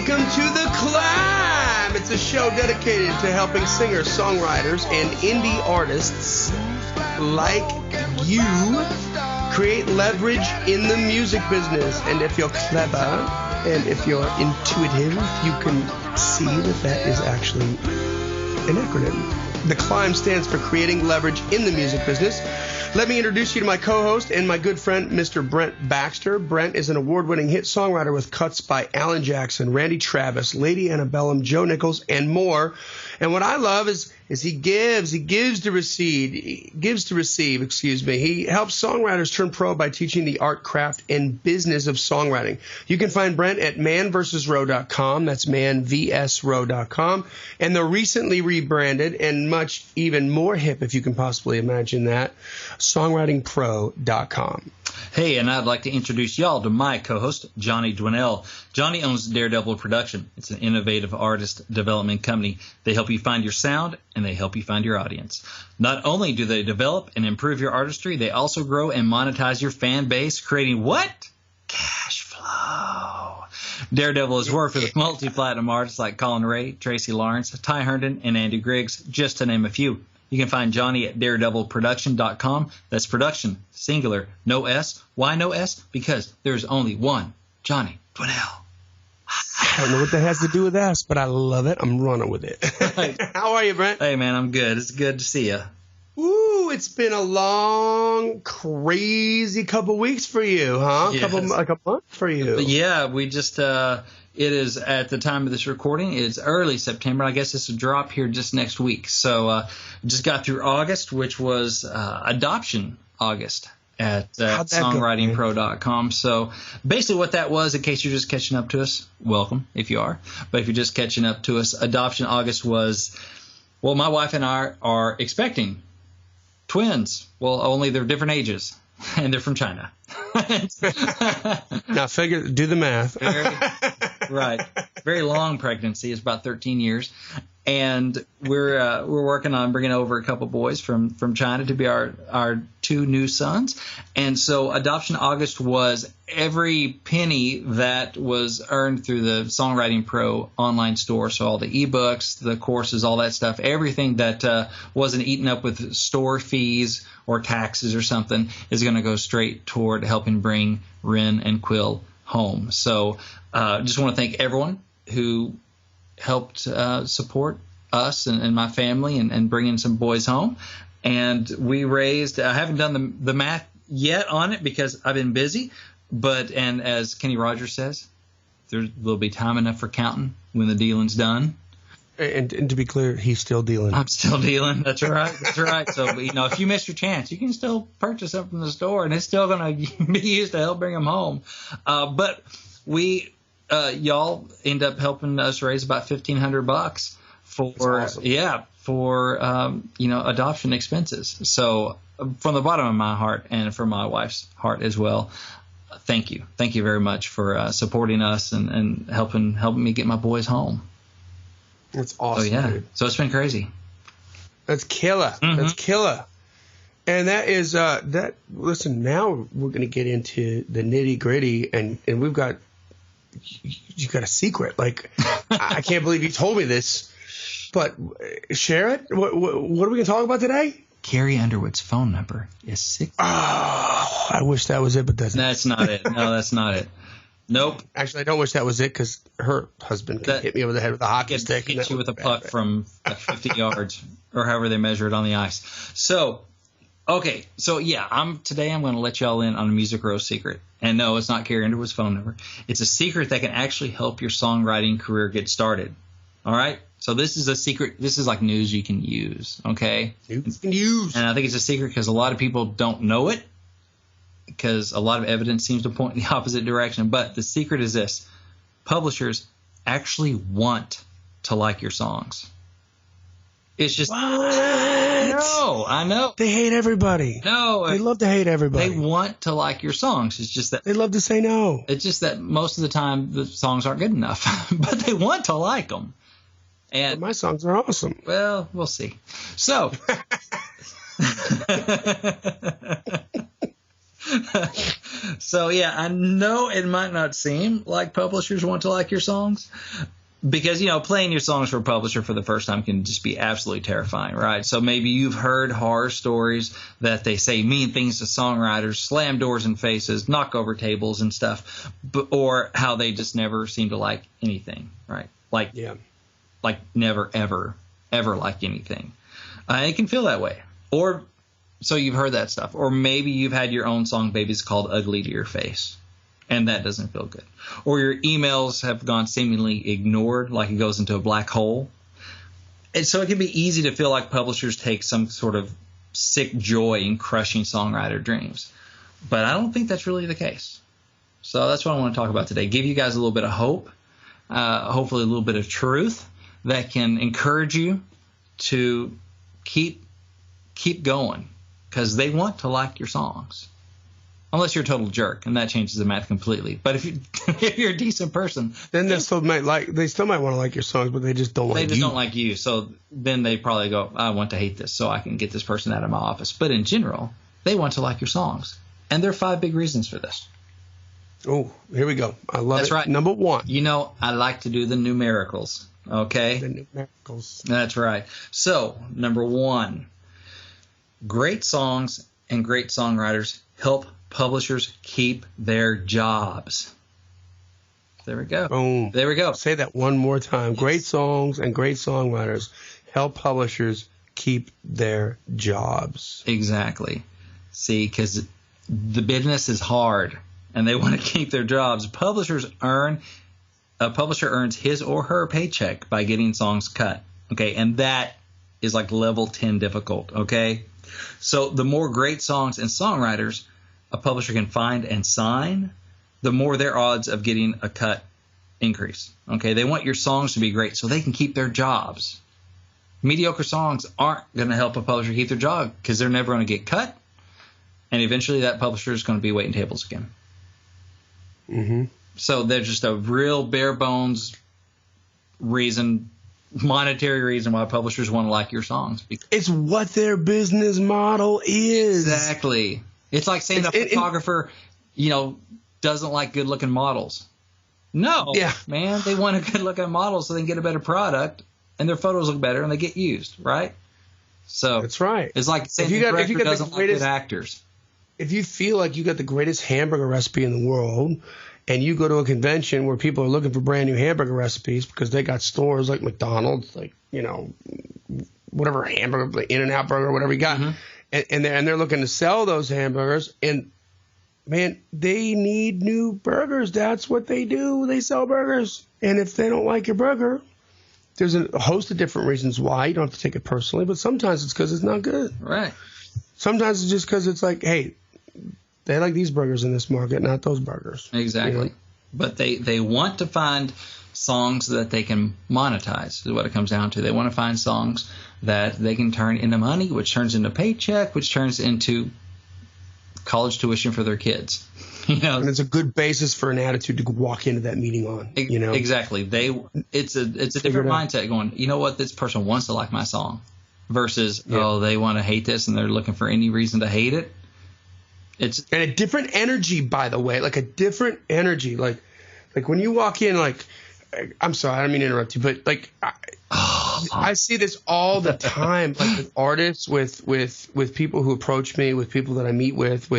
welcome to the C.L.I.M.B. It's a show dedicated to helping singers, songwriters, and indie artists like you create leverage in the music business. And if you're clever and if you're intuitive, you can see that that is actually an acronym. The C.L.I.M.B. stands for Creating Leverage in the Music Business. Let me introduce you to my co-host and my good friend, Mr. Brent Baxter. Brent is an award-winning hit songwriter with cuts by Alan Jackson, Randy Travis, Lady Antebellum, Joe Nichols, and more. And what I love is he gives to receive. He helps songwriters turn pro by teaching the art, craft, and business of songwriting. You can find Brent at manvsrow.com. That's manvsrow.com. And the recently rebranded and much even more hip, if you can possibly imagine that, songwritingpro.com. Hey, and I'd like to introduce y'all to my co-host, Johnny Dwinell. Johnny owns Daredevil Production. It's an innovative artist development company. They help you find your sound, and they help you find your audience. Not only do they develop and improve your artistry, they also grow and monetize your fan base, creating what? Cash flow. Daredevil has worked with multi-platinum artists like Colin Ray, Tracy Lawrence, Ty Herndon, and Andy Griggs, just to name a few. You can find Johnny at daredevilproduction.com. That's production, singular, no S. Why no S? Because there's only one Johnny Dwinell. I don't know what that has to do with S, but I love it. I'm running with it. How are you, Brent? Hey, man, I'm good. It's good to see you. Ooh, it's been a long, crazy couple weeks for you, huh? Yes. Like a month for you. Yeah, we just it is at the time of this recording. It's early September. I guess it's a drop here just next week. So just got through August, which was Adoption August at songwritingpro.com. So basically what that was, in case you're just catching up to us, welcome if you are. But if you're just catching up to us, Adoption August was, well, my wife and I are expecting twins. Well, only they're different ages, and they're from China. Now do the math. Right. Very long pregnancy. It's about 13 years. And we're working on bringing over a couple boys from China to be our two new sons. And so Adoption August was every penny that was earned through the Songwriting Pro online store. So all the ebooks, the courses, all that stuff, everything that wasn't eaten up with store fees or taxes or something is going to go straight toward helping bring Ren and Quill home. So just want to thank everyone who helped support us and my family and bringing some boys home. And we raised, I haven't done the math yet on it because I've been busy, and as Kenny Rogers says, there'll be time enough for counting when the dealing's done. And to be clear, he's still dealing. I'm still dealing. That's right. That's right. So, if you miss your chance, you can still purchase something from the store, and it's still going to be used to help bring them home. But we, y'all end up helping us raise about $1,500 for, awesome. For adoption expenses. So from the bottom of my heart and from my wife's heart as well, thank you. Thank you very much for supporting us and helping me get my boys home. That's awesome. Oh, yeah. Dude. So it's been crazy. That's killer. Mm-hmm. That's killer. And that is listen, now we're going to get into the nitty gritty and we've got, you got a secret. Like, I can't believe you told me this, but share it. What are we going to talk about today? Carrie Underwood's phone number is 6. Oh, I wish that was it, but that's not it. No, that's not it. Nope. Actually, I don't wish that was it because her husband can hit me over the head with a hockey stick. Hit you with a puck from 50 yards or however they measure it on the ice. So, okay. So, yeah, today I'm going to let y'all in on a Music Row secret. And no, it's not Carrie Underwood's phone number. It's a secret that can actually help your songwriting career get started. All right? So this is a secret. This is like news you can use, okay? News you can use. And I think it's a secret because a lot of people don't know it, because a lot of evidence seems to point in the opposite direction. But the secret is this. Publishers actually want to like your songs. It's just... What? No, I know. They hate everybody. No. They love to hate everybody. They want to like your songs. It's just that... They love to say no. It's just that most of the time the songs aren't good enough. But they want to like them. And but my songs are awesome. Well, we'll see. So... So, yeah, I know it might not seem like publishers want to like your songs because, playing your songs for a publisher for the first time can just be absolutely terrifying, right? So maybe you've heard horror stories that they say mean things to songwriters, slam doors in faces, knock over tables and stuff, or how they just never seem to like anything, right? Like never, ever, ever like anything. It can feel that way. Or so you've heard that stuff. Or maybe you've had your own song, Baby's Called Ugly to Your Face, and that doesn't feel good. Or your emails have gone seemingly ignored, like it goes into a black hole. And so it can be easy to feel like publishers take some sort of sick joy in crushing songwriter dreams. But I don't think that's really the case. So that's what I want to talk about today. Give you guys a little bit of hope, hopefully a little bit of truth that can encourage you to keep going. Because they want to like your songs, unless you're a total jerk, and that changes the math completely. But if you're a decent person, then they still might want to like your songs, but they just don't like you. They just don't like you. So then they probably go, I want to hate this, so I can get this person out of my office. But in general, they want to like your songs, and there are 5 big reasons for this. Oh, here we go. I love it. That's right. Number 1. I like to do the numericals. Okay. The numericals. That's right. So number 1. Great songs and great songwriters help publishers keep their jobs. There we go. Boom. There we go. Say that one more time. Great songs and great songwriters help publishers keep their jobs. Exactly. See, because the business is hard and they want to keep their jobs. A publisher earns his or her paycheck by getting songs cut. Okay. And that is like level 10 difficult. Okay. So the more great songs and songwriters a publisher can find and sign, the more their odds of getting a cut increase. Okay, they want your songs to be great so they can keep their jobs. Mediocre songs aren't going to help a publisher keep their job because they're never going to get cut, and eventually that publisher is going to be waiting tables again. Mm-hmm. So there's just a real bare bones reason, monetary reason why publishers want to like your songs. It's what their business model is. Exactly. It's like saying a photographer, doesn't like good-looking models. No, man, they want a good-looking model so they can get a better product, and their photos look better, and they get used, right? So that's right. It's like saying the director doesn't like good actors. If you feel like you got the greatest hamburger recipe in the world, and you go to a convention where people are looking for brand new hamburger recipes because they got stores like McDonald's, like, whatever hamburger, In-N-Out Burger, whatever you got, and they're looking to sell those hamburgers, and man, they need new burgers. That's what they do. They sell burgers. And if they don't like your burger, there's a host of different reasons why. You don't have to take it personally, but sometimes it's because it's not good. Right. Sometimes it's just because it's like, hey, they like these burgers in this market, not those burgers. Exactly. But they want to find songs that they can monetize is what it comes down to. They want to find songs that they can turn into money, which turns into paycheck, which turns into college tuition for their kids. And it's a good basis for an attitude to walk into that meeting on. Exactly. It's a different mindset going, you know what, this person wants to like my song versus they want to hate this and they're looking for any reason to hate it. And a different energy, by the way, like a different energy. Like when you walk in, like, I'm sorry, I don't mean to interrupt you, but like I see this all the time, like with artists, with people who approach me, with people that I meet with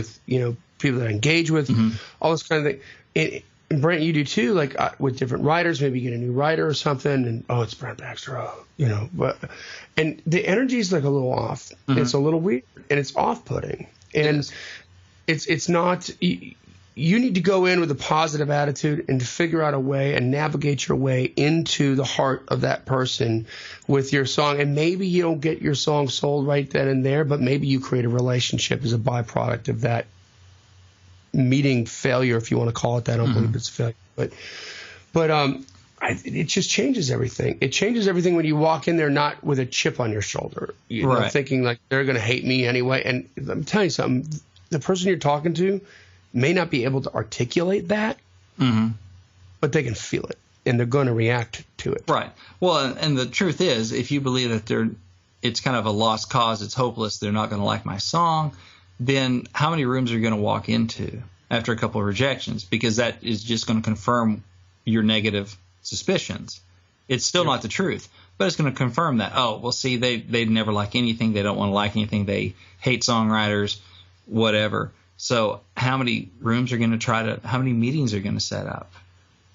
people that I engage with, all this kind of thing. And Brent, you do too, like with different writers, maybe you get a new writer or something, and it's Brent Baxter, and the energy is like a little off. It's a little weird, and it's off-putting, and it's not. You need to go in with a positive attitude and to figure out a way and navigate your way into the heart of that person with your song. And maybe you don't get your song sold right then and there, but maybe you create a relationship as a byproduct of that meeting failure, if you want to call it that. I don't believe it's failure, but it just changes everything. It changes everything when you walk in there not with a chip on your shoulder, thinking like they're going to hate me anyway. And let me tell you something: the person you're talking to may not be able to articulate that, but they can feel it, and they're going to react to it. Right. Well, and the truth is, if you believe that it's kind of a lost cause, it's hopeless, they're not going to like my song, then how many rooms are you going to walk into after a couple of rejections? Because that is just going to confirm your negative suspicions. It's still not the truth, but it's going to confirm that, oh, well, see, they never like anything. They don't want to like anything. They hate songwriters, whatever. So how many rooms are going to how many meetings are going to set up?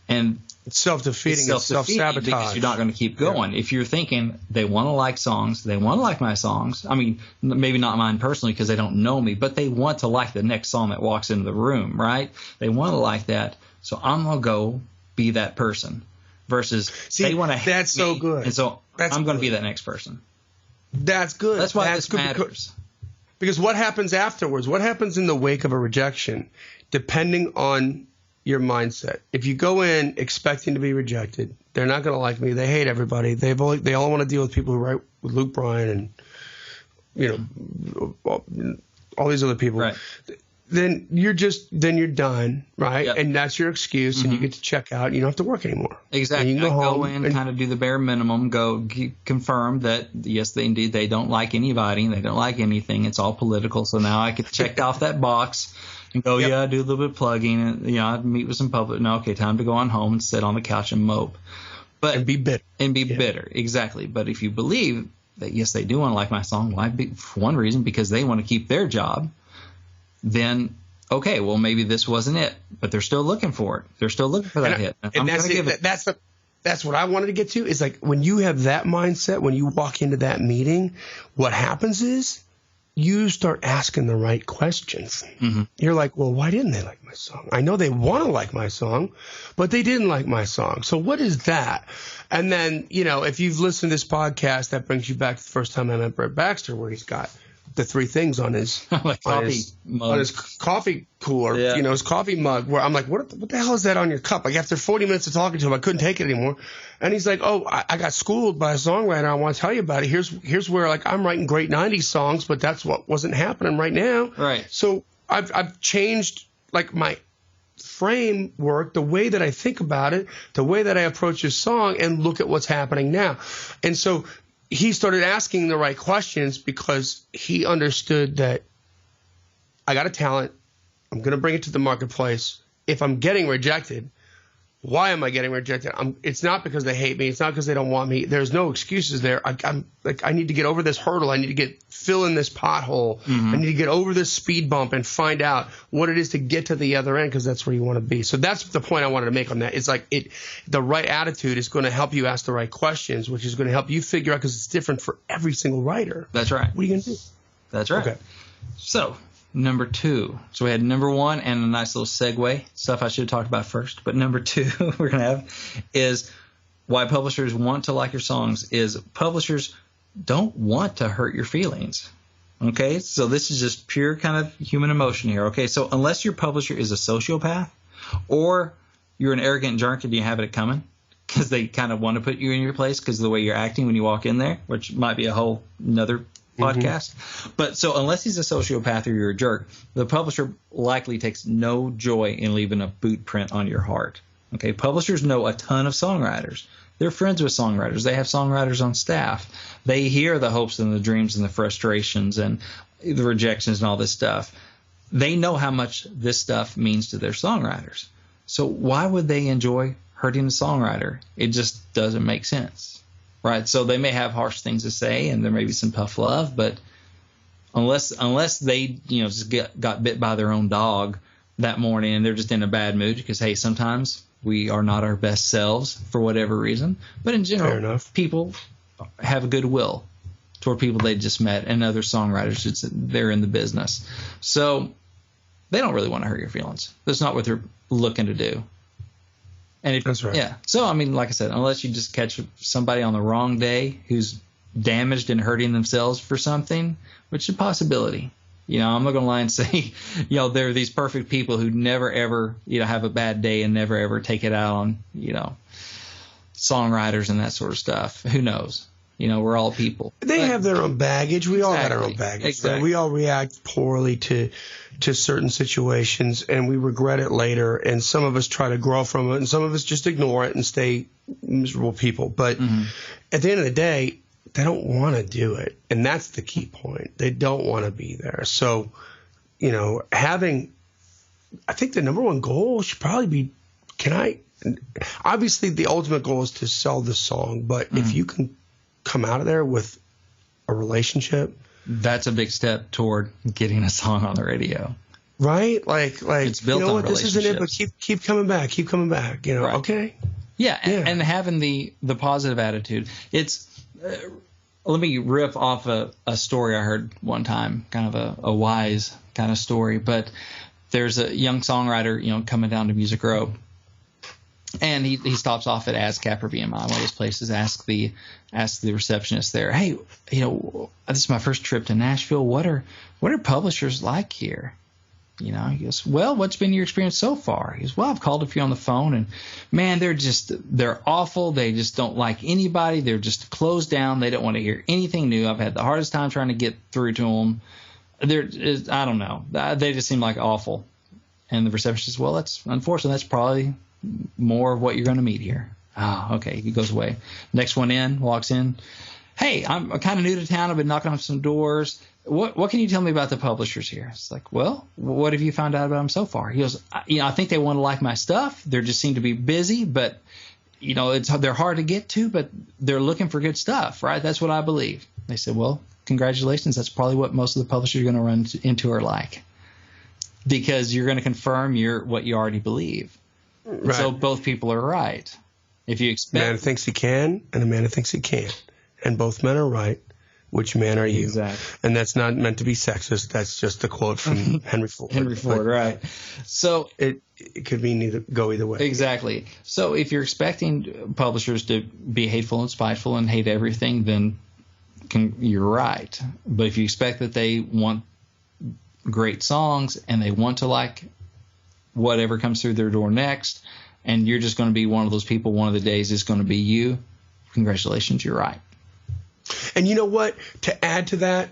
And it's self-defeating. It's self-sabotage. Because you're not going to keep going. Yeah. If you're thinking they want to like songs, they want to like my songs. I mean, maybe not mine personally because they don't know me, but they want to like the next song that walks into the room, right? They want to like that. So I'm going to go be that person versus they want to hate that's so me, good. And so that's I'm going to good. be that next person. That's good. That's why this matters. Because what happens afterwards? What happens in the wake of a rejection, depending on your mindset? If you go in expecting to be rejected, they're not going to like me. They hate everybody. They all want to deal with people who write with Luke Bryan and all these other people. Right. Then you're done, right? Yep. And that's your excuse, and you get to check out. And you don't have to work anymore. Exactly. And you can go in, kind of do the bare minimum, confirm that, yes, they don't like anybody, they don't like anything. It's all political. So now I get checked off that box and go, yeah, do a little bit of plugging, and I'd meet with some public. No, okay, time to go on home and sit on the couch and mope. And be bitter. Bitter, exactly. But if you believe that, yes, they do want to like my song, why? For one reason, because they want to keep their job. Then, okay, well, maybe this wasn't it, but they're still looking for it. They're still looking for that hit. And that's what I wanted to get to, is like when you have that mindset, when you walk into that meeting, what happens is you start asking the right questions. Mm-hmm. You're like, well, why didn't they like my song? I know they want to like my song, but they didn't like my song. So what is that? And then, if you've listened to this podcast, that brings you back to the first time I met Brent Baxter, where he's got the three things on his coffee cooler, his coffee mug, where I'm like, what the hell is that on your cup? Like, after 40 minutes of talking to him, I couldn't take it anymore. And he's like, oh, I got schooled by a songwriter. I want to tell you about it. Here's where, like, I'm writing great 90s songs, but that's what wasn't happening right now. Right. So I've changed, like, my framework, the way that I think about it, the way that I approach this song, and look at what's happening now. And so he started asking the right questions because he understood that I got a talent. I'm going to bring it to the marketplace. If I'm getting rejected, why am I getting rejected? It's not because they hate me. It's not because they don't want me. There's no excuses there. I need to get over this hurdle. I need to fill in this pothole. Mm-hmm. I need to get over this speed bump and find out what it is to get to the other end, because that's where you want to be. So that's the point I wanted to make on that. It's like the right attitude is going to help you ask the right questions, which is going to help you figure out, because it's different for every single writer. That's right. What are you going to do? That's right. Okay. So number 2. So we had number 1 and a nice little segue, stuff I should have talked about first. But number 2 we're going to have is why publishers want to like your songs is publishers don't want to hurt your feelings. Okay, so this is just pure kind of human emotion here. Okay, so unless your publisher is a sociopath or you're an arrogant jerk and you have it coming because they kind of want to put you in your place because of the way you're acting when you walk in there, which might be a whole another podcast. Mm-hmm. But so unless he's a sociopath or you're a jerk, the publisher likely takes no joy in leaving a boot print on your heart. Okay, publishers know a ton of songwriters. They're friends with songwriters. They have songwriters on staff. They hear the hopes and the dreams and the frustrations and the rejections and all this stuff. They know how much this stuff means to their songwriters. So why would they enjoy hurting the songwriter? It just doesn't make sense. Right, so they may have harsh things to say, and there may be some tough love, but unless they just got bit by their own dog that morning and they're just in a bad mood, because hey, sometimes we are not our best selves for whatever reason. But in general, people have a goodwill toward people they just met and other songwriters. They're in the business, so they don't really want to hurt your feelings. That's not what they're looking to do. And that's right. Yeah. So, I mean, like I said, unless you just catch somebody on the wrong day who's damaged and hurting themselves for something, which is a possibility. I'm not going to lie and say, there are these perfect people who never, ever, have a bad day and never, ever take it out on, songwriters and that sort of stuff. Who knows? We're all people. They have their own baggage. We all have our own baggage. Exactly. So we all react poorly to certain situations, and we regret it later. And some of us try to grow from it, and some of us just ignore it and stay miserable people. But at the end of the day, they don't want to do it. And that's the key point. They don't want to be there. So I think the number one goal should probably be, obviously the ultimate goal is to sell the song, but if you can come out of there with a relationship, that's a big step toward getting a song on the radio. Right? Like it's built on this isn't it, but keep coming back, right. Okay. Yeah, and having the positive attitude. It's let me riff off a story I heard one time, kind of a wise kind of story, but there's a young songwriter, coming down to Music Row, and he stops off at ASCAP or BMI, one of those places, asks the receptionist there, hey, this is my first trip to Nashville. What are publishers like here? He goes, well, what's been your experience so far? He goes, well, I've called a few on the phone, and man, they're awful. They just don't like anybody. They're just closed down. They don't want to hear anything new. I've had the hardest time trying to get through to them. I don't know. They just seem like awful. And the receptionist says, well, that's unfortunate. That's probably more of what you're going to meet here. Oh, okay. He goes away. Next one in, walks in. Hey, I'm kind of new to town. I've been knocking on some doors. What can you tell me about the publishers here? It's like, well, what have you found out about them so far? He goes, I think they want to like my stuff. They just seem to be busy, but they're hard to get to, but they're looking for good stuff, right? That's what I believe. They said, well, congratulations. That's probably what most of the publishers are going to run into are like, because you're going to confirm what you already believe. Right. So both people are right. If you expect, a man thinks he can, and a man who thinks he can't, and both men are right. Which man are you? Exactly. And that's not meant to be sexist. That's just a quote from Henry Ford. Henry Ford, right. So it could mean go either way. Exactly. So if you're expecting publishers to be hateful and spiteful and hate everything, then you're right. But if you expect that they want great songs and they want to like whatever comes through their door next, and you're just going to be one of those people, one of the days is going to be you, congratulations, you're right. And you know what? To add to that,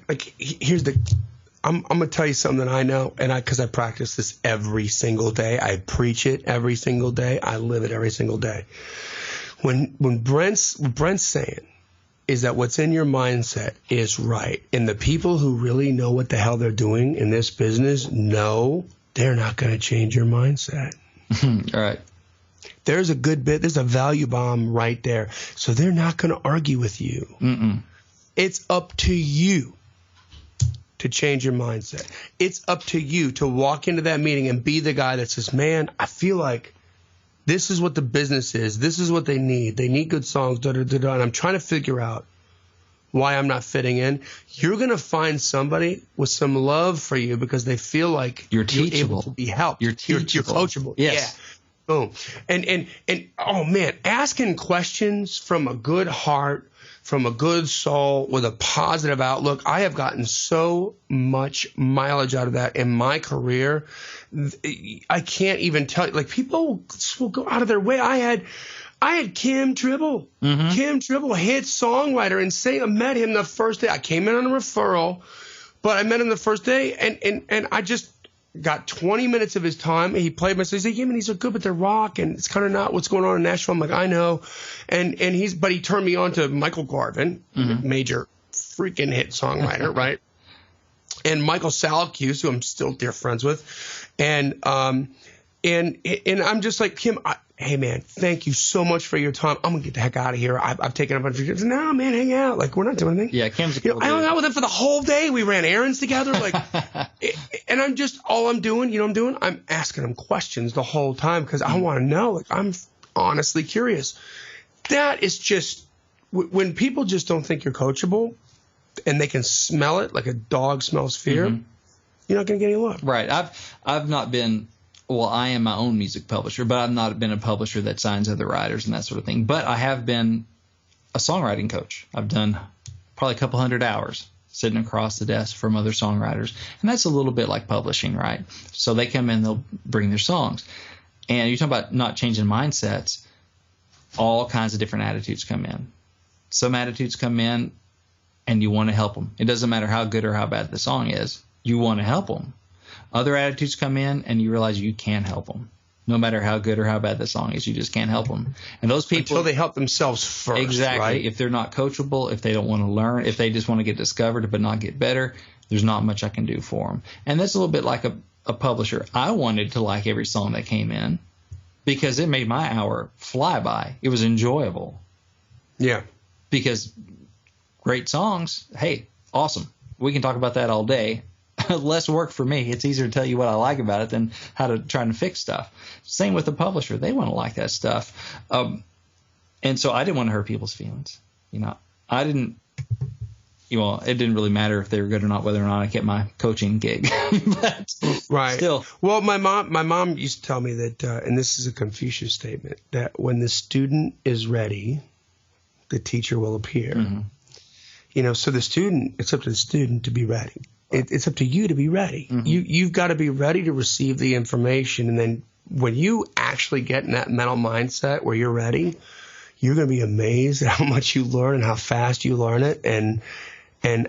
I'm going to tell you something that I know, and because I practice this every single day. I preach it every single day. I live it every single day. When Brent's saying is that what's in your mindset is right. And the people who really know what the hell they're doing in this business know they're not going to change your mindset. All right. There's a good bit. There's a value bomb right there. So they're not going to argue with you. Mm-mm. It's up to you to change your mindset. It's up to you to walk into that meeting and be the guy that says, man, I feel like this is what the business is. This is what they need. They need good songs, and I'm trying to figure out why I'm not fitting in. You're going to find somebody with some love for you because they feel like you're teachable. You're able to be helped. You're teachable. You're coachable. Yes. Yeah. Boom. And oh man, asking questions from a good heart, from a good soul with a positive outlook. I have gotten so much mileage out of that in my career. I can't even tell you, like people will go out of their way. I had Kim Tribble, Kim Tribble, hit-songwriter, and I met him the first day. I came in on a referral, but I met him the first day and I just got 20 minutes of his time. He played my songs. He's like, yeah, man, these are good, but they're rock, and it's kind of not what's going on in Nashville. I'm like, I know. But he turned me on to Michael Garvin, major freaking hit songwriter, right? And Michael Salacuse, who I'm still dear friends with. And I'm just like, Kim, hey, man, thank you so much for your time. I'm going to get the heck out of here. I've taken a bunch of years. No, man, hang out. Like, we're not doing anything. Yeah, Kim's a cool dude. I hung out with him for the whole day. We ran errands together. Like, and I'm just, all I'm doing, you know what I'm doing? I'm asking him questions the whole time because I want to know. Like, I'm honestly curious. That is just, when people just don't think you're coachable and they can smell it like a dog smells fear, you're not going to get any love. Right. I've not been... Well, I am my own music publisher, but I've not been a publisher that signs other writers and that sort of thing. But I have been a songwriting coach. I've done probably a couple hundred hours sitting across the desk from other songwriters. And that's a little bit like publishing, right? So they come in, they'll bring their songs. And you're talking about not changing mindsets. All kinds of different attitudes come in. Some attitudes come in and you want to help them. It doesn't matter how good or how bad the song is. You want to help them. Other attitudes come in and you realize you can't help them. No matter how good or how bad the song is, you just can't help them. And those people... Until they help themselves first, exactly. Right? If they're not coachable, if they don't want to learn, if they just want to get discovered but not get better, there's not much I can do for them. And that's a little bit like a publisher. I wanted to like every song that came in because it made my hour fly by. It was enjoyable. Yeah. Because great songs, hey, awesome. We can talk about that all day. Less work for me. It's easier to tell you what I like about it than how to try and fix stuff. Same with the publisher. They want to like that stuff. And so I didn't want to hurt people's feelings. I didn't, it didn't really matter if they were good or not, whether or not I kept my coaching gig. But right. Still. Well, my mom used to tell me that, and this is a Confucius statement, that when the student is ready, the teacher will appear. Mm-hmm. So it's up to the student to be ready. It's up to you to be ready. Mm-hmm. You've got to be ready to receive the information. And then when you actually get in that mental mindset where you're ready, you're going to be amazed at how much you learn and how fast you learn it and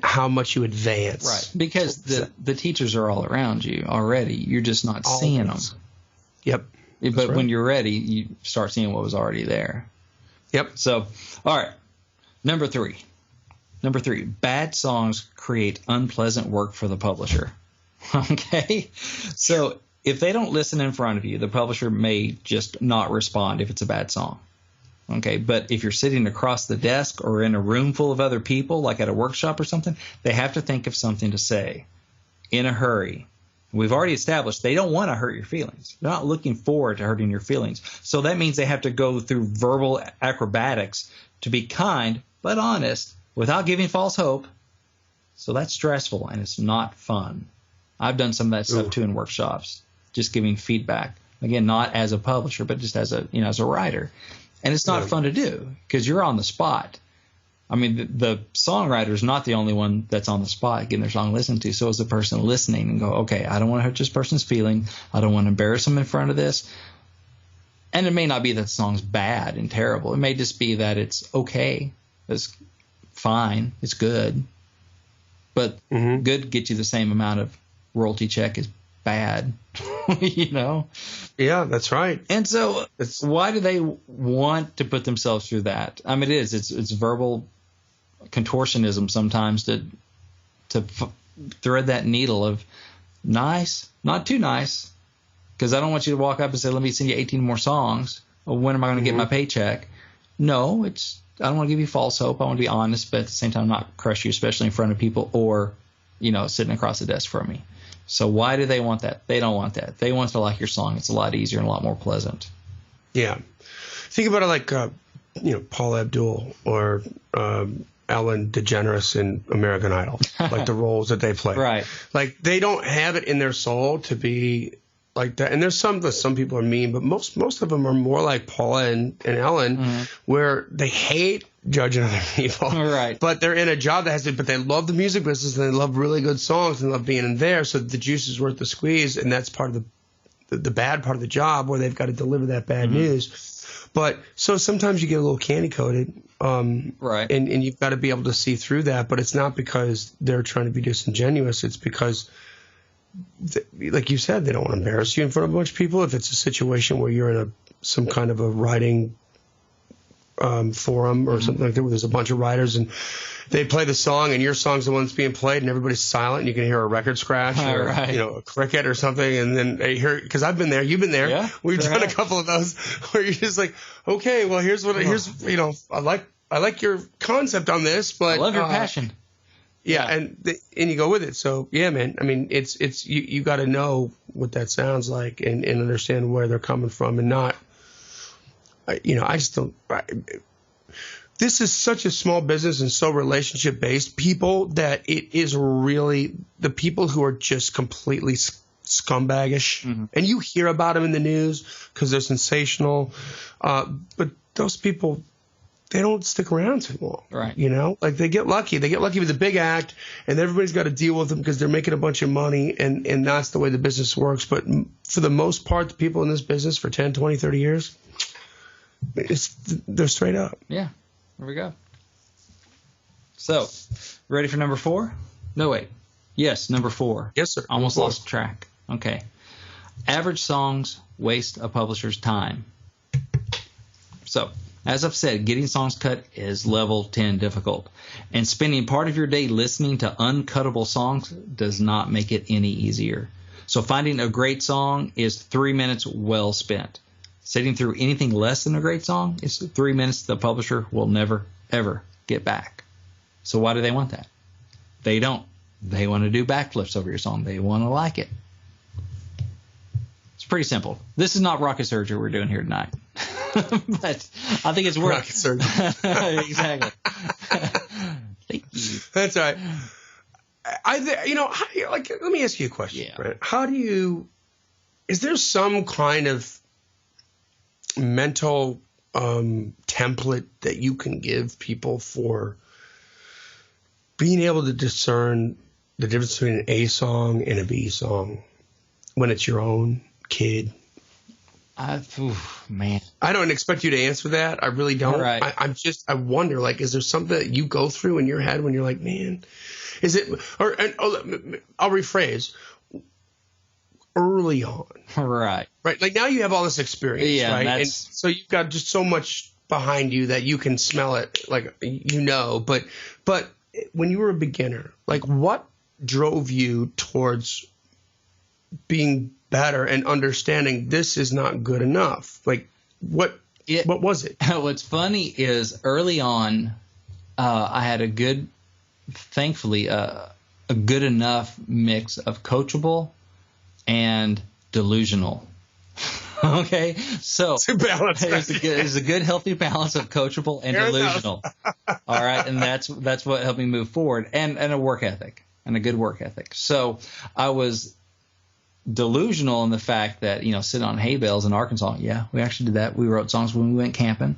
how much you advance. Right. Because the teachers are all around you already. You're just not seeing them. Yep. But when you're ready, you start seeing what was already there. Yep. So, all right. Number three, bad songs create unpleasant work for the publisher. Okay? So if they don't listen in front of you, the publisher may just not respond if it's a bad song. Okay? But if you're sitting across the desk or in a room full of other people, like at a workshop or something, they have to think of something to say in a hurry. We've already established they don't want to hurt your feelings. They're not looking forward to hurting your feelings. So that means they have to go through verbal acrobatics to be kind but honest without giving false hope. So that's stressful and it's not fun. I've done some of that stuff too in workshops, just giving feedback. Again, not as a publisher, but just as a writer. And it's not fun to do because you're on the spot. I mean, the songwriter is not the only one that's on the spot getting their song listened to. So is the person listening and go, okay, I don't want to hurt this person's feeling. I don't want to embarrass them in front of this. And it may not be that the song's bad and terrible. It may just be that it's okay. It's fine. It's good. But good gets you the same amount of royalty check as bad, Yeah, that's right. And so why do they want to put themselves through that? I mean, it's verbal contortionism sometimes to thread that needle of nice, not too nice, because I don't want you to walk up and say, let me send you 18 more songs. Well, when am I going to get my paycheck? No, I don't want to give you false hope. I want to be honest, but at the same time not crush you, especially in front of people or, sitting across the desk from me. So why do they want that? They don't want that. They want to like your song. It's a lot easier and a lot more pleasant. Yeah. Think about it like, Paul Abdul or Ellen DeGeneres in American Idol, like the roles that they play. Right. Like they don't have it in their soul to be like that. And there's some people are mean, but most of them are more like Paula and Ellen, where they hate judging other people. Right. But they're in a job but they love the music business and they love really good songs and love being in there. So the juice is worth the squeeze. And that's part of the bad part of the job where they've got to deliver that bad news. But so sometimes you get a little candy coated. Right. And you've got to be able to see through that. But it's not because they're trying to be disingenuous. It's because, like you said, they don't want to embarrass you in front of a bunch of people. If it's a situation where you're in some kind of a writing forum or something like that, where there's a bunch of writers and they play the song and your song's the one that's being played and everybody's silent and you can hear a record scratch or a cricket or something, and then they hear, because I've been there, you've been there, we've done a couple of those where you're just like, okay, well here's I like your concept on this, but I love your passion. Yeah, and you go with it. So yeah, man. I mean, it's you got to know what that sounds like and understand where they're coming from, and not, I just don't. This is such a small business and so relationship based, people, that it is really the people who are just completely scumbaggish, and you hear about them in the news because they're sensational, but those people, they don't stick around too long. Right. Like they get lucky. They get lucky with a big act and everybody's got to deal with them because they're making a bunch of money, and that's the way the business works. But for the most part, the people in this business for 10, 20, 30 years, they're straight up. Yeah. There we go. So, ready for number 4? No, wait. Yes, number 4. Yes, sir. Almost lost track. Okay. Average songs waste a publisher's time. So, As I've said, getting songs cut is level 10 difficult. And spending part of your day listening to uncuttable songs does not make it any easier. So finding a great song is 3 minutes well spent. Sitting through anything less than a great song is 3 minutes the publisher will never, ever get back. So why do they want that? They don't. They want to do backflips over your song. They want to like it. It's pretty simple. This is not rocket surgery we're doing here tonight. But I think it's worth rocket surgery. Exactly. Thank you. That's all right. Let me ask you a question. Yeah. Right? Is there some kind of mental template that you can give people for being able to discern the difference between an A song and a B song when it's your own kid? Man. I don't expect you to answer that. I really don't. Right. I wonder, like, is there something that you go through in your head when you're like, man, is it, I'll rephrase, early on. Right. Right. Like now you have all this experience, Yeah, right? And so you've got just so much behind you that you can smell it, like, but when you were a beginner, like what drove you towards being better and understanding this is not good enough? Like what was it? What's funny is early on, I had thankfully, a good enough mix of coachable and delusional. Okay, so it's a balance. It's a good healthy balance of coachable and delusional. All right, and that's what helped me move forward, and a work ethic, and a good work ethic. So I was delusional in the fact that, sitting on hay bales in Arkansas. Yeah, we actually did that. We wrote songs when we went camping.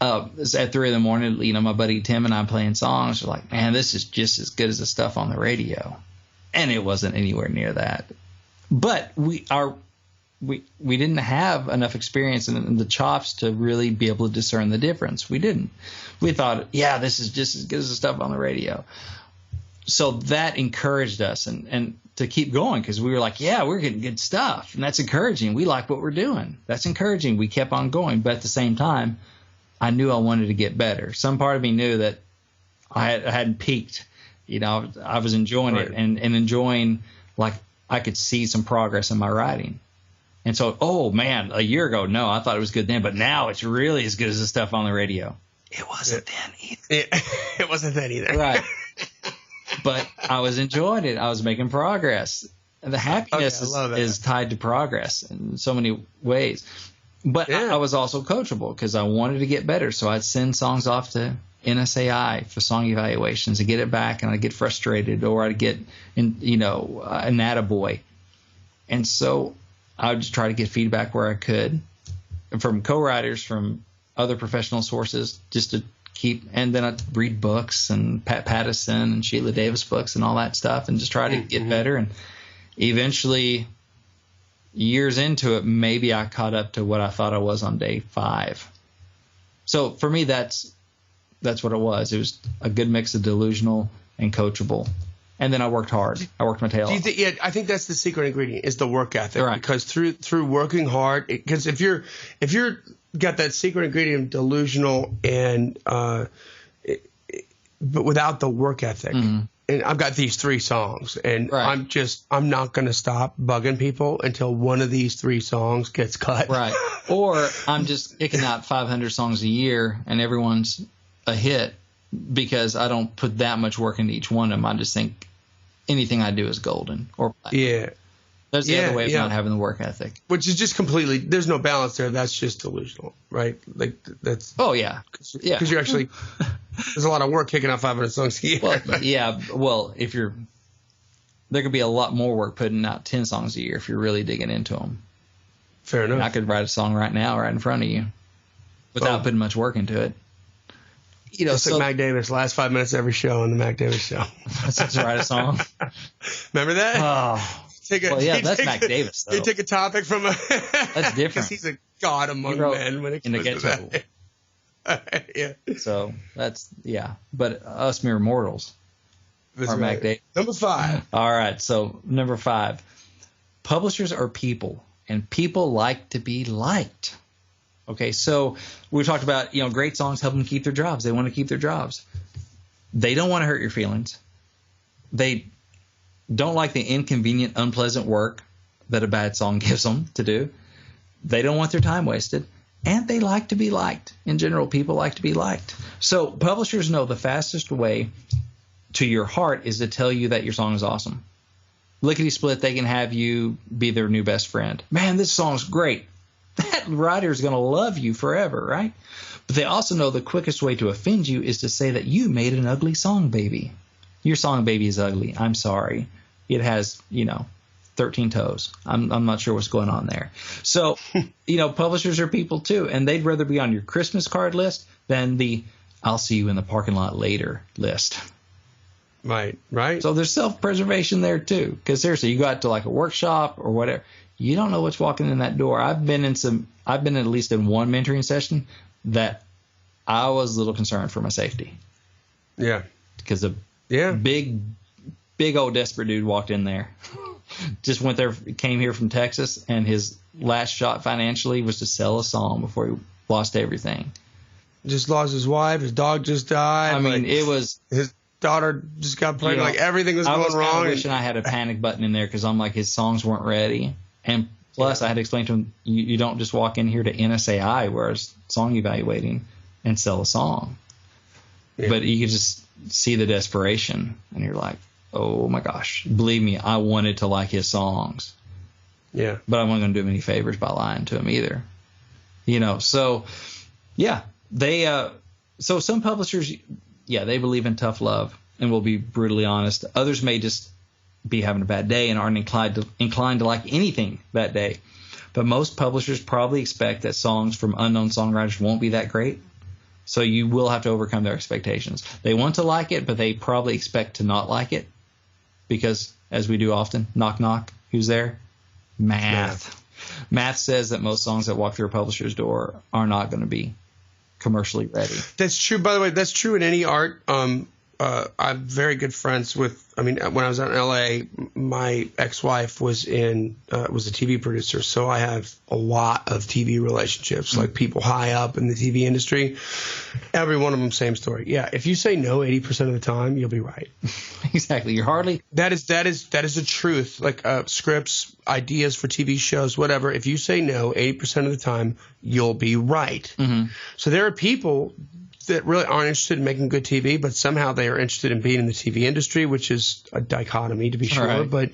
It's at 3 a.m, my buddy Tim and I playing songs. We're like, man, this is just as good as the stuff on the radio, and it wasn't anywhere near that. But we didn't have enough experience and the chops to really be able to discern the difference. We didn't. We thought, yeah, this is just as good as the stuff on the radio. So that encouraged us and to keep going, because we were like, yeah, we're getting good stuff, and that's encouraging. We like what we're doing. That's encouraging. We kept on going, but at the same time, I knew I wanted to get better. Some part of me knew that I hadn't peaked. I was enjoying it and enjoying, like, I could see some progress in my writing. And so, oh man, a year ago, no, I thought it was good then, but now it's really as good as the stuff on the radio. It wasn't then either. It wasn't then either. Right. But I was enjoying it. I was making progress. And the happiness is tied to progress in so many ways. But I was also coachable because I wanted to get better. So I'd send songs off to NSAI for song evaluations and get it back, and I'd get frustrated, or I'd get, an attaboy. And so I would just try to get feedback where I could from co-writers, from other professional sources, just to keep, and then I'd read books and Pat Pattison and Sheila Davis books and all that stuff, and just try to get better. And eventually, years into it, maybe I caught up to what I thought I was on day 5. So for me, that's what it was. It was a good mix of delusional and coachable. And then I worked hard. I worked my tail off. I think that's the secret ingredient is the work ethic. Right. Because through working hard, because if you're got that secret ingredient of delusional and but without the work ethic, and I've got these 3 songs, and I'm not going to stop bugging people until one of these 3 songs gets cut. Right. Or I'm just kicking out 500 songs a year, and everyone's a hit because I don't put that much work into each one of them. I just think anything I do is golden. Or There's the other way of not having the work ethic. Which is just completely, there's no balance there. That's just delusional, right? Like that's. Oh, yeah. Because you're actually, there's a lot of work kicking out 500 songs a year. Well, yeah. Well, there could be a lot more work putting out 10 songs a year if you're really digging into them. Fair enough. And I could write a song right now, right in front of you, without putting much work into it. It's like Mac Davis, last 5 minutes of every show on the Mac Davis show. That's to write a song. Remember that? Oh. That's Mac Davis, though. You take a topic from a... That's different. Because he's a god among men when it comes to that. Yeah. So that's, But us mere mortals are Mac Davis. Number 5. All right. So number 5. Publishers are people, and people like to be liked. Okay, so we talked about, great songs help them keep their jobs. They want to keep their jobs. They don't want to hurt your feelings. They don't like the inconvenient, unpleasant work that a bad song gives them to do. They don't want their time wasted. And they like to be liked. In general, people like to be liked. So publishers know the fastest way to your heart is to tell you that your song is awesome. Lickety-split, they can have you be their new best friend. Man, this song's great. That writer is going to love you forever, right? But they also know the quickest way to offend you is to say that you made an ugly song, baby. Your song, baby, is ugly. I'm sorry. It has, 13 toes. I'm not sure what's going on there. So, publishers are people too, and they'd rather be on your Christmas card list than the I'll see you in the parking lot later list. Right. So there's self-preservation there too, because seriously, you go out to like a workshop or whatever. You don't know what's walking in that door. I've been at least in one mentoring session that I was a little concerned for my safety. Yeah. Because a big old desperate dude walked in there. Just went there, came here from Texas, and his last shot financially was to sell a song before he lost everything. Just lost his wife. His dog just died. I mean, it was his daughter just got pregnant. Like everything was going wrong. I was wishing I had a panic button in there because I'm like, his songs weren't ready. And plus, I had to explain to him, you don't just walk in here to NSAI, where it's song evaluating, and sell a song. Yeah. But you could just see the desperation, and you're like, oh my gosh. Believe me, I wanted to like his songs. Yeah. But I wasn't going to do him any favors by lying to him either. So, yeah. So some publishers, they believe in tough love and will be brutally honest. Others may just be having a bad day and aren't inclined to like anything that day. But most publishers probably expect that songs from unknown songwriters won't be that great. So you will have to overcome their expectations. They want to like it, but they probably expect to not like it because, as we do often, knock, knock, who's there? Math. Math says that most songs that walk through a publisher's door are not going to be commercially ready. That's true. By the way, that's true in any art. I'm very good friends with, when I was out in LA, my ex-wife was a TV producer. So I have a lot of TV relationships, like people high up in the TV industry. Every one of them, same story. Yeah. If you say no 80% of the time, you'll be right. Exactly. That is the truth. Like scripts, ideas for TV shows, whatever. If you say no 80% of the time, you'll be right. Mm-hmm. So there are people that really aren't interested in making good TV, but somehow they are interested in being in the TV industry, which is a dichotomy to be sure. Right. But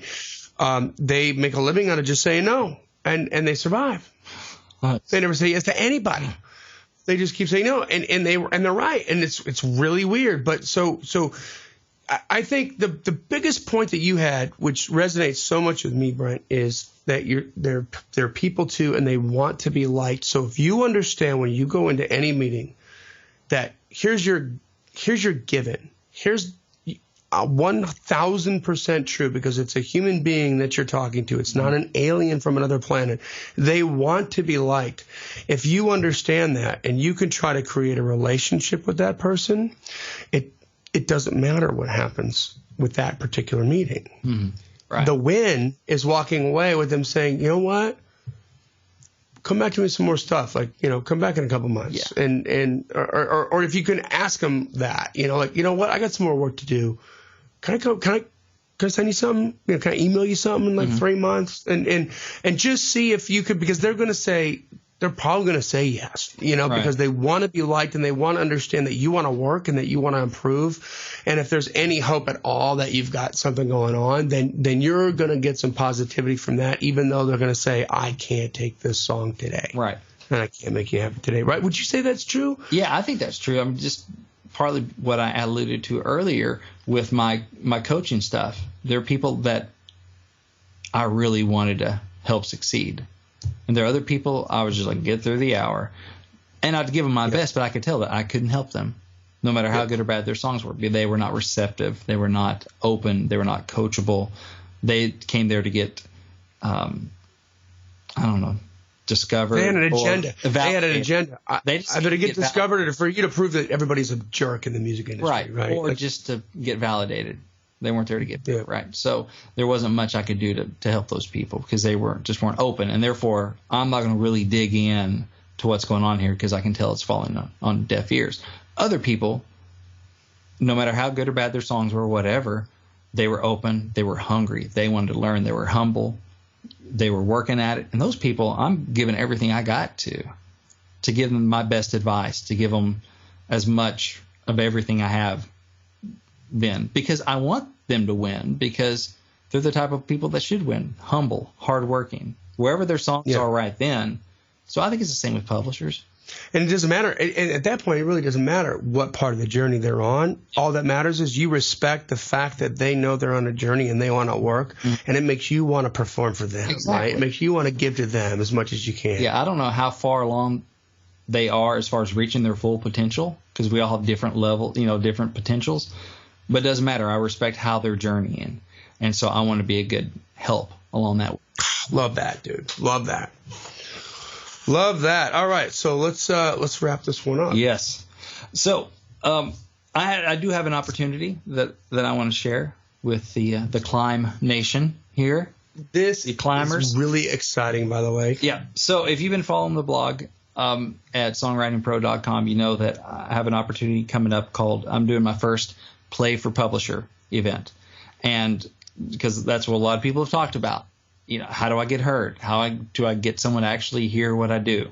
they make a living out of just saying no, and they survive. They never say yes to anybody. They just keep saying no, and they're right, and it's really weird. But so I think the biggest point that you had, which resonates so much with me, Brent, is that they're people too, and they want to be liked. So if you understand when you go into any meeting that here's your given. Here's 1,000% true because it's a human being that you're talking to. It's not an alien from another planet. They want to be liked. If you understand that and you can try to create a relationship with that person, it doesn't matter what happens with that particular meeting. Mm-hmm. Right. The win is walking away with them saying, you know what? Come back to me with some more stuff. Like, come back in a couple months. Yeah. Or if you can ask them that, like, you know what? I got some more work to do. Can I send you something? Can I email you something in like 3 months? And just see if you could, because they're probably going to say yes, right. Because they want to be liked and they want to understand that you want to work and that you want to improve. And if there's any hope at all that you've got something going on, then you're going to get some positivity from that, even though they're going to say, I can't take this song today. Right. And I can't make you have it today. Right. Would you say that's true? Yeah, I think that's true. I'm just partly what I alluded to earlier with my coaching stuff. There are people that I really wanted to help succeed. And there are other people I was just like, get through the hour. And I'd give them my best, but I could tell that I couldn't help them, no matter how good or bad their songs were. They were not receptive. They were not open. They were not coachable. They came there to get, discovered. They had an agenda. They better get discovered for you to prove that everybody's a jerk in the music industry. Right. Or just to get validated. They weren't there to get there, right? So there wasn't much I could do to help those people because they just weren't open, and therefore I'm not going to really dig in to what's going on here because I can tell it's falling on deaf ears. Other people, no matter how good or bad their songs were or whatever, they were open, they were hungry, they wanted to learn, they were humble, they were working at it. And those people, I'm giving everything I got to give them my best advice, to give them as much of everything I have then, because I want them to win, because they're the type of people that should win. Humble, hardworking, wherever their songs are right then. So I think it's the same with publishers. And it doesn't matter. And at that point, it really doesn't matter what part of the journey they're on. All that matters is you respect the fact that they know they're on a journey and they want to work, and it makes you want to perform for them, right? It makes you want to give to them as much as you can. Yeah, I don't know how far along they are as far as reaching their full potential, because we all have different level, different potentials. But it doesn't matter. I respect how they're journeying, and so I want to be a good help along that way. Love that, dude. Love that. Love that. All right, so let's wrap this one up. Yes. So I do have an opportunity that I want to share with the C.L.I.M.B Nation here. This the climbers. Is really exciting, by the way. Yeah. So if you've been following the blog at songwritingpro.com, you know that I have an opportunity coming up called I'm doing my first Play for Publisher event, and because that's what a lot of people have talked about. How do I get heard? Do I get someone to actually hear what I do?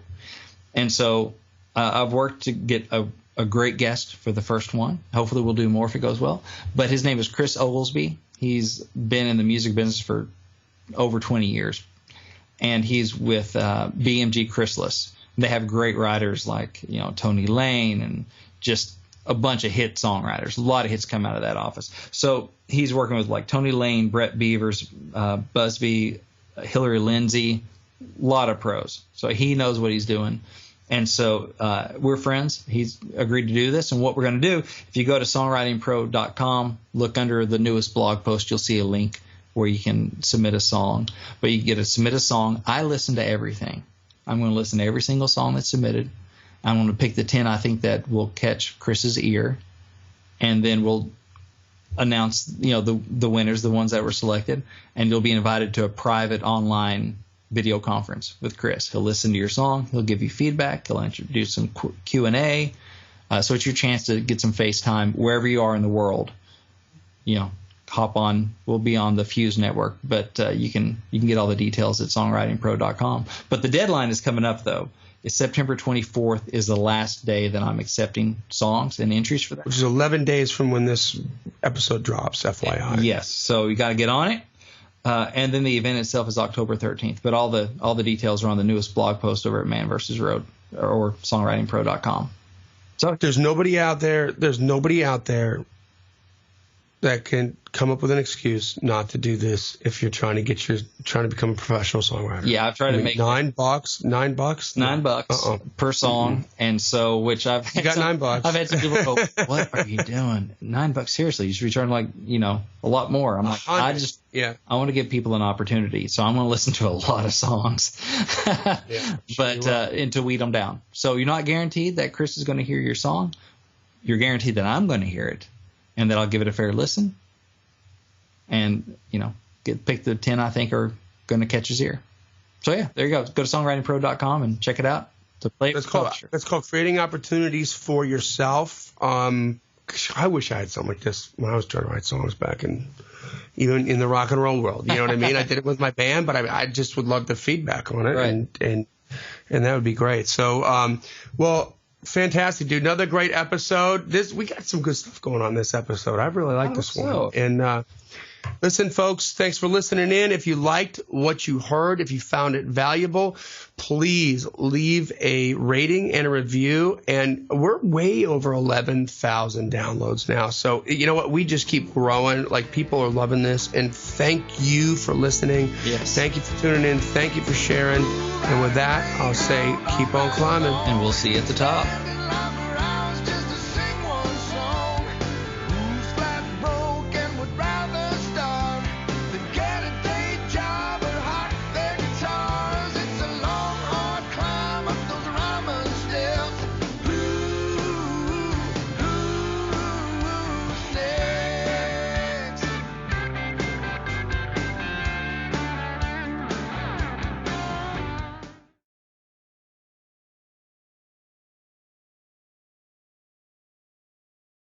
And so I've worked to get a great guest for the first one. Hopefully we'll do more if it goes well. But his name is Chris Oglesby. He's been in the music business for over 20 years. And he's with BMG Chrysalis. They have great writers like, Tony Lane and just a bunch of hit songwriters. A lot of hits come out of that office. So he's working with like Tony Lane, Brett Beavers, Busby, Hillary Lindsay, a lot of pros. So he knows what he's doing. And so we're friends. He's agreed to do this. And what we're going to do, if you go to songwritingpro.com, look under the newest blog post, you'll see a link where you can submit a song. But you get to submit a song. I listen to everything. I'm going to listen to every single song that's submitted. I'm going to pick the 10 I think that will catch Chris's ear. And then we'll announce, the winners, the ones that were selected, and you'll be invited to a private online video conference with Chris. He'll listen to your song. He'll give you feedback. He'll introduce some Q&A. So it's your chance to get some FaceTime wherever you are in the world. Hop on. We'll be on the Fuse network, but you can get all the details at songwritingpro.com. But the deadline is coming up, though. It's September 24th is the last day that I'm accepting songs and entries for that. Which is 11 days from when this episode drops, FYI. Yes, so you got to get on it. And then the event itself is October 13th. But all the details are on the newest blog post over at Man vs. Road or songwritingpro.com. So there's nobody out there that can come up with an excuse not to do this if you're trying to become a professional songwriter. Yeah, I've tried to make $9 per song, and so which I've had got $9. I've had some people go, "What are you doing? $9? Seriously? You should be charging a lot more." I'm like, I want to give people an opportunity, so I'm going to listen to a lot of songs, but and to weed them down. So you're not guaranteed that Chris is going to hear your song. You're guaranteed that I'm going to hear it. And that I'll give it a fair listen, and pick the 10 I think are going to catch his ear. So yeah, there you go. Go to songwritingpro.com and check it out. To play. That's called creating opportunities for yourself. I wish I had something like this when I was trying to write songs back even in the rock and roll world. You know what I mean? I did it with my band, but I just would love the feedback on it, right. and that would be great. So fantastic, dude. Another great episode. We got some good stuff going on this episode. I really like this one. And listen, folks, thanks for listening in. If you liked what you heard, if you found it valuable, please leave a rating and a review. And we're way over 11,000 downloads now. So you know what? We just keep growing. Like, people are loving this. And thank you for listening. Yes. Thank you for tuning in. Thank you for sharing. And with that, I'll say keep on climbing. And we'll see you at the top.